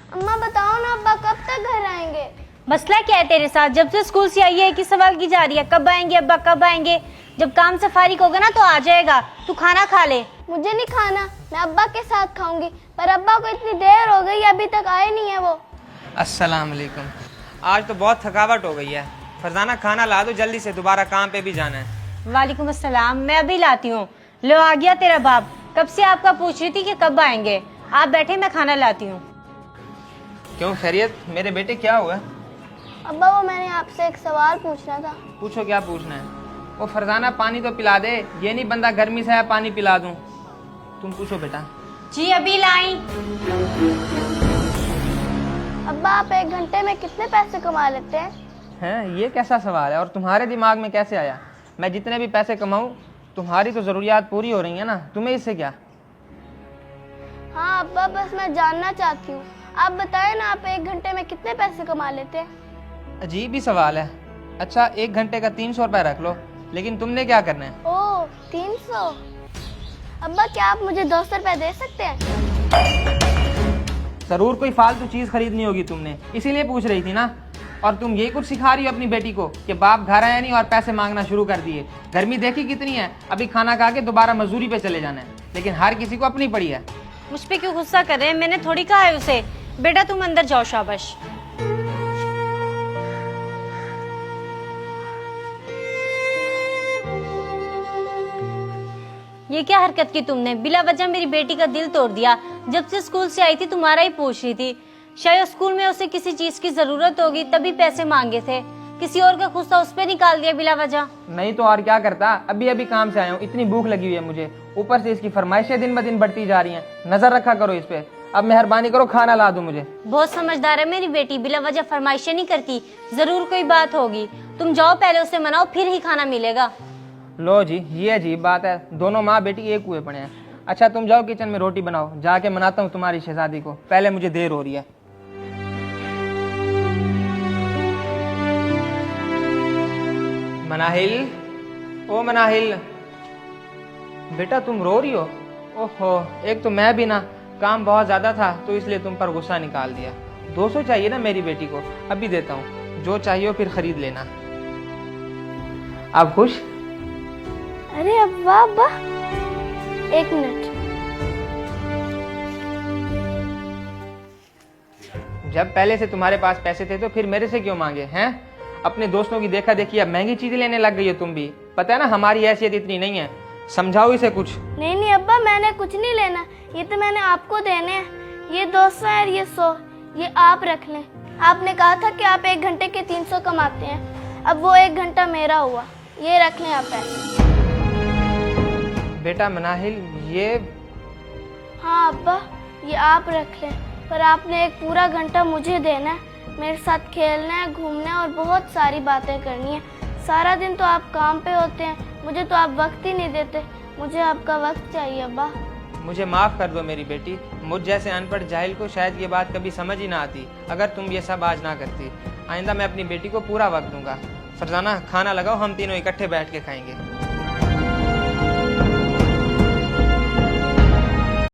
अम्मा बताओ ना, अब्बा कब तक घर आएंगे? मसला क्या है तेरे साथ? जब से स्कूल से आई है कि सवाल की जा रही है, कब आएंगे अब्बा कब आएंगे। जब काम से फारिग होगा ना तो आ जाएगा। तू खाना खा ले। मुझे नहीं खाना, मैं अब्बा के साथ खाऊंगी। पर अब्बा को इतनी देर हो गई, अभी तक आए नहीं है वो। अस्सलाम वालेकुम। आज तो बहुत थकावट हो गई है। फरजाना खाना ला दो जल्दी से, दोबारा काम पे भी जाना है। वालेकुम अस्सलाम, मैं अभी लाती हूँ। लो आ गया तेरा बाप। कब से आपका पूछ रही थी कि कब आएंगे। आप बैठे, मैं खाना लाती हूँ। क्यों खैरियत? मेरे बेटे क्या हुआ? अब्बा वो मैंने आपसे एक सवाल पूछना था। पूछो, क्या पूछना है? वो फरजाना पानी तो पिला दे। ये नहीं बंदा गर्मी से है पानी पिला दूं। तुम पूछो बेटा। जी अभी लाई। अब्बा आप 1 घंटे में कितने पैसे कमा लेते हैं? हैं, ये कैसा सवाल है और तुम्हारे दिमाग में कैसे आया? मैं जितने भी पैसे कमाऊं, तुम्हारी तो ज़रूरियात पूरी हो रही है ना, तुम्हें इससे क्या? हाँ अब्बा, बस मैं जानना चाहती हूँ। आप बताएं ना, आप 1 घंटे में कितने पैसे कमा लेते हैं? अजीब ही सवाल है। अच्छा 1 घंटे का 300 रुपये रख लो, लेकिन तुमने क्या करना है? ओह 300। अब्बा क्या आप मुझे 200 रुपये दे सकते हैं? ज़रूर कोई फालतू चीज़ खरीदनी होगी तुमने, इसीलिए पूछ रही थी ना। और तुम यही कुछ सिखा रही हो अपनी बेटी को कि बाप घर आया नहीं और पैसे मांगना शुरू कर दिए। गर्मी देखी कितनी है, अभी खाना खा के दोबारा मजदूरी पे चले जाना है। लेकिन हर किसी को अपनी पड़ी है। मुझ पे क्यों गुस्सा कर रहे हैं? मैंने थोड़ी कहा है उसे। बेटा तुम अंदर जाओ, शाबाश। ये क्या हरकत की तुमने? बिला वजह मेरी बेटी का दिल तोड़ दिया। जब से स्कूल से आई थी तुम्हारा ही पूछ रही थी। शायद स्कूल में उसे किसी चीज की जरूरत होगी तभी पैसे मांगे थे। किसी और का गुस्सा उस पे निकाल दिया बिला वजह। नहीं तो और क्या करता। अभी अभी काम से आया हूँ, इतनी भूख लगी हुई है मुझे। ऊपर से इसकी फरमाइशें दिन ब दिन बढ़ती जा रही हैं। नजर रखा करो इस पे। अब मेहरबानी करो खाना ला दो मुझे। बहुत समझदार है मेरी बेटी, बिला वजह फरमाइशें नहीं करती। जरूर कोई बात होगी। तुम जाओ पहले उसे मनाओ, फिर ही खाना मिलेगा। लो जी, ये अजीब बात है। दोनों माँ बेटी एक हुए पड़े हैं। अच्छा तुम जाओ किचन में रोटी बनाओ, जाके मनाता हूँ तुम्हारी शहजादी को। पहले मुझे देर हो रही है। मनाहिल, ओ मनाहिल, बेटा तुम रो रही हो? ओहो, एक तो मैं भी ना काम बहुत ज्यादा था तो इसलिए तुम पर गुस्सा निकाल दिया। 200 चाहिए ना मेरी बेटी को, अभी देता हूँ। जो चाहिए हो फिर खरीद लेना। आप खुश? अरे अब्बा अब्बा, 1 मिनट। जब पहले से तुम्हारे पास पैसे थे तो फिर मेरे से क्यों मांगे हैं? अपने दोस्तों की देखा देखी अब महंगी चीजें लेने लग गई हो तुम भी। पता है ना हमारी हैसियत इतनी नहीं है। समझाओ इसे कुछ। नहीं नहीं अब्बा, मैंने कुछ नहीं लेना। ये तो मैंने आपको देने हैं। ये 200 है और ये 100। ये आप रख लें। आपने कहा था कि आप 1 घंटे के 300 कमाते हैं। अब वो 1 घंटा मेरा हुआ। ये रख लें आप पैसे। बेटा मनाहिल, ये हाँ अब्बा, ये आप रख लें। पर आपने एक पूरा घंटा मुझे देना है। मेरे साथ खेलना है, घूमना है और बहुत सारी बातें करनी है। सारा दिन तो आप काम पे होते हैं, मुझे तो आप वक्त ही नहीं देते। मुझे आपका वक्त चाहिए अब्बा। मुझे माफ कर दो मेरी बेटी। मुझ जैसे अनपढ़ जाहिल को शायद ये बात कभी समझ ही ना आती अगर तुम ये सब आज ना करती। आइंदा मैं अपनी बेटी को पूरा वक्त दूंगा। फरजाना खाना लगाओ, हम तीनों इकट्ठे बैठ के खाएंगे।